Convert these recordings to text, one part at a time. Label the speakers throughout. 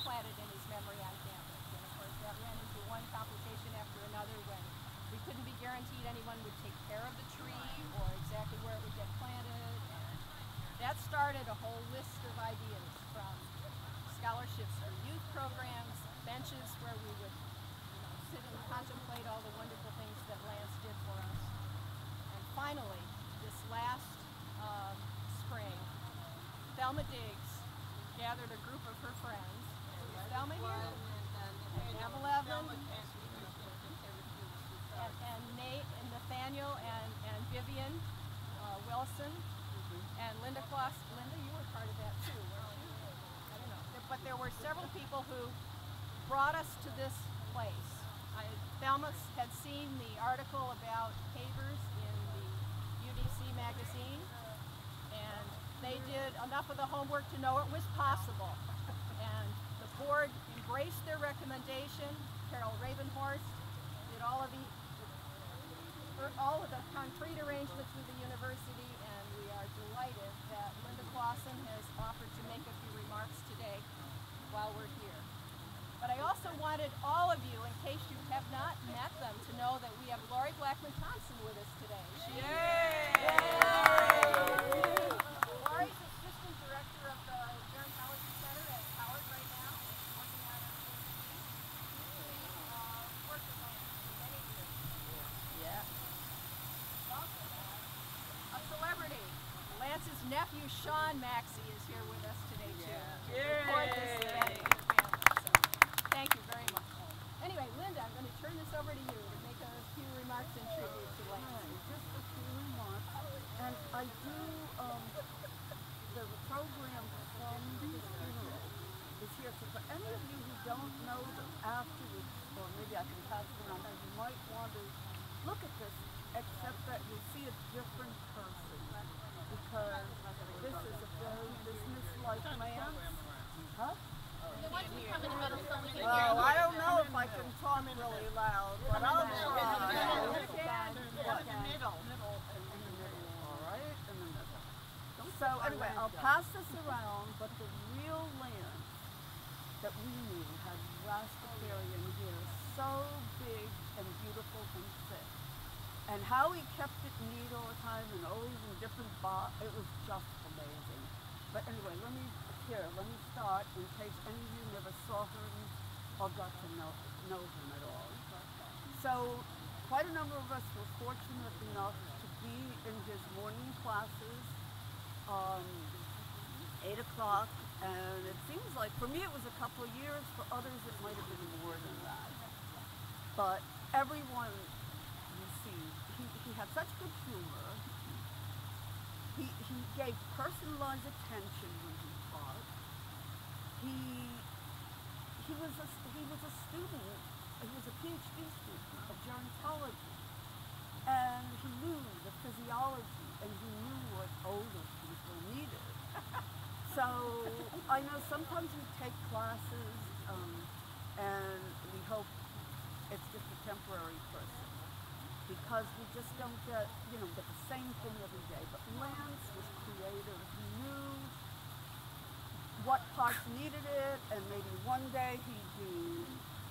Speaker 1: planted in his memory on campus. And of course that ran into one complication after another when we couldn't be guaranteed anyone would take care of the tree or exactly where it would get planted. And that started a whole list of ideas, from scholarships for youth programs, benches where we would sit and contemplate all the wonderful things that Lance did for us. And finally, this last spring, Thelma Diggs gathered a group of her friends. Is Thelma here? Evelyn, and Nate and Nathaniel and Vivian Wilson and Linda Kloss. Linda, you were part of that too, weren't you? I don't know. But there were several people who brought us to this place. Thelma had seen the article about pavers in the UDC magazine, and they did enough of the homework to know it was possible. And the board embraced their recommendation. Carol Ravenhorst did all of the concrete arrangements with the university, and we are delighted that Linda Clausen has offered to make a few remarks today while we're here. But I also wanted all of you, in case you have not met them, to know that we have Lori Blackman-Thompson with us today. Yay! Lori's assistant director of the Gerontology Center at Howard right now, working on a PhD. Worked with Lance for many years. Yeah. Also, a celebrity. Lance's nephew, Sean Maxey, is here with us today, too. Yeah. Thank you very much. Anyway, Linda, I'm going to turn this over to you to make a few remarks in tribute to Lance.
Speaker 2: Just a few remarks. And I do, the program from the funeral is here. So for any of you who don't know them afterwards, or maybe I can pass it around, you might want to look at this, except that you'll see a different person. Because this is a very business-like man. Huh? Well, I don't know if I can talk really loud, but I'll try. All right, in the middle. So anyway, I'll pass this around, but the real land that we knew had Rastafarian here, so big and beautiful and thick. And how he kept it neat all the time and always in different it was just amazing. But anyway, let me start in case any of you never saw him or got to know him at all. So quite a number of us were fortunate enough to be in his morning classes, 8 o'clock, and it seems like, for me it was a couple of years, for others it might have been more than that. But everyone, you see, he had such good humor. He gave personalized attention when he taught. He was a student. He was a PhD student of gerontology, and he knew the physiology, and he knew what older people needed. So I know sometimes we take classes, and we hope it's just a temporary person, because we just don't get the same thing every day. But Lance was creative. He knew what parts needed it, and maybe one day he'd do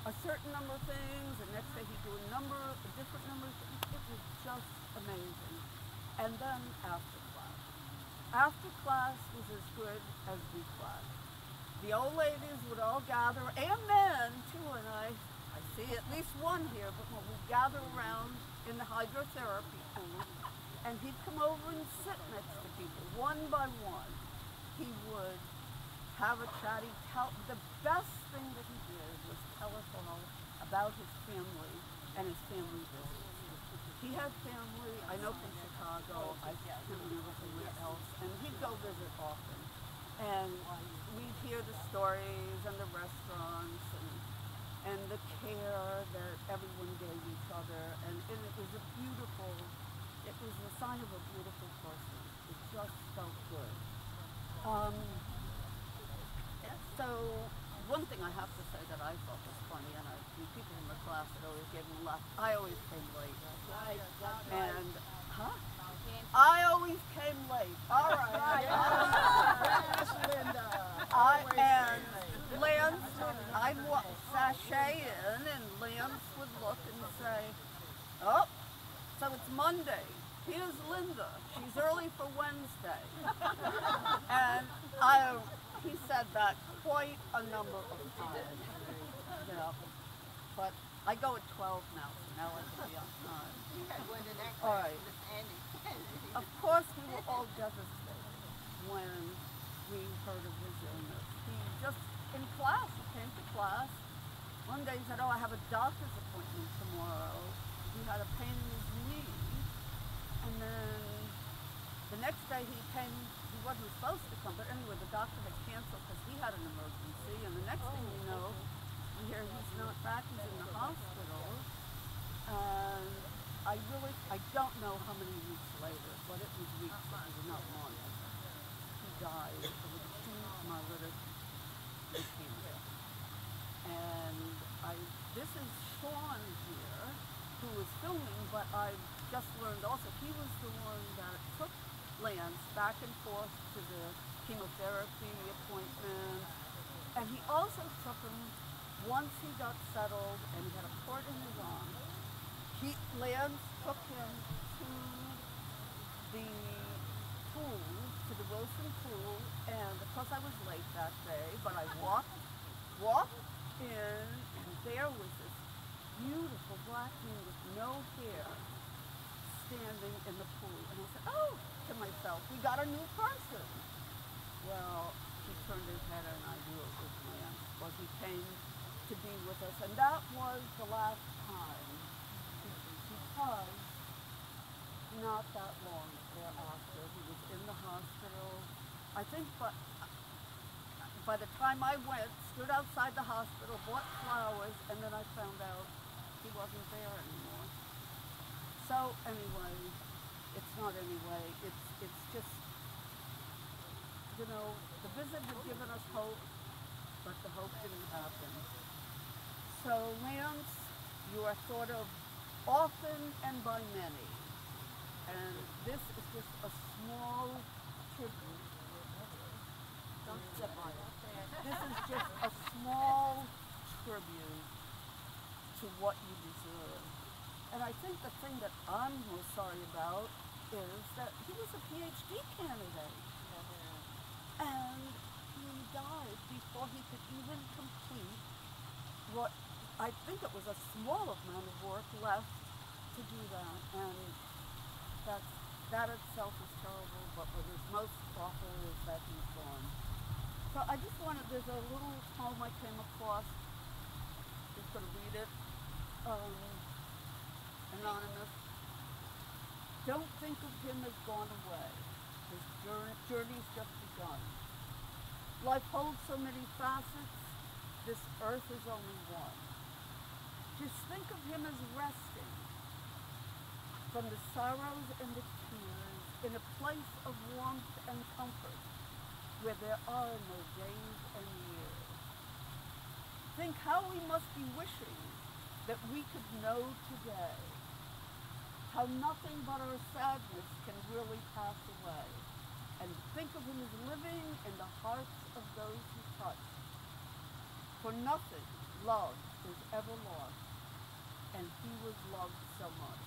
Speaker 2: a certain number of things, and next day he'd do a different number of things. It was just amazing. And then after class. After class was as good as the class. The old ladies would all gather, and men too, and I see at least one here, but when we gather around in the hydrotherapy pool, and he'd come over and sit next to people, one by one. He would have a chatty the best thing that he did was tell us all about his family and his family business. He had family, I know from Chicago, I can't remember somewhere else, and he'd go visit often. And we'd hear the stories and the restaurants and the care that everyone gave each other, and it was a sign of a beautiful person. It just felt good. So one thing I have to say that I thought was funny, and people in the class that always gave me a laugh, I always came late. And, I always came late. All right. Yes, Linda. And Lance sashay in, and Lance would look and say, "Oh, so it's Monday. Here's Linda. She's early for Wednesday." And he said that quite a number of times. You know, but I go at 12 now, so now I can be on time. All right. Of course, we were all devastated when we heard of his illness. He just, in class, he came to class. One day he said, "Oh, I have a doctor's appointment tomorrow." He had a pain in his knee. And then the next day he came, he wasn't supposed to come, but anyway, the doctor had canceled because he had an emergency. And the next thing you know, you hear he's not back, he's in the hospital. And I don't know how many weeks later, but it was weeks, it was not months. He died of acute myeloid leukemia. And this is Sean here, who was filming, but I just learned also, he was the one that took Lance back and forth to the chemotherapy appointment. And he also took him, once he got settled and he had a port in his arm, Lance took him to the pool, to the Wilson pool, and of course I was late that day, but I walked in, and there was this beautiful black man with no hair standing in the pool. And I said, "Oh," to myself, "we got a new person." Well, he turned his head and I knew it was Lance. Well, he came to be with us, and that was the last time, because not that long thereafter, he was in the hospital. I think by the time I went, stood outside the hospital, bought flowers, and then I found out he wasn't there anymore. So anyway, it's not anyway, it's just, you know, the visit had given us hope, but the hope didn't happen. So Lance, you are thought of often and by many, and this is just a small tribute. Don't step on it. This is just a small tribute to what you deserve. And I think the thing that I'm most sorry about is that he was a PhD candidate. And he died before he could even complete what I think it was a small amount of work left to do that. And that itself is terrible, but what is most awful is that he's gone. So I just wanted, there's a little poem I came across, just going to read it. Anonymous. Don't think of him as gone away. His journey's just begun. Life holds so many facets. This earth is only one. Just think of him as resting from the sorrows and the tears in a place of warmth and comfort where there are no days and years. Think how we must be wishing that we could know today how nothing but our sadness can really pass away, and think of him as living in the hearts of those he touched. For nothing, love, is ever lost, and he was loved so much.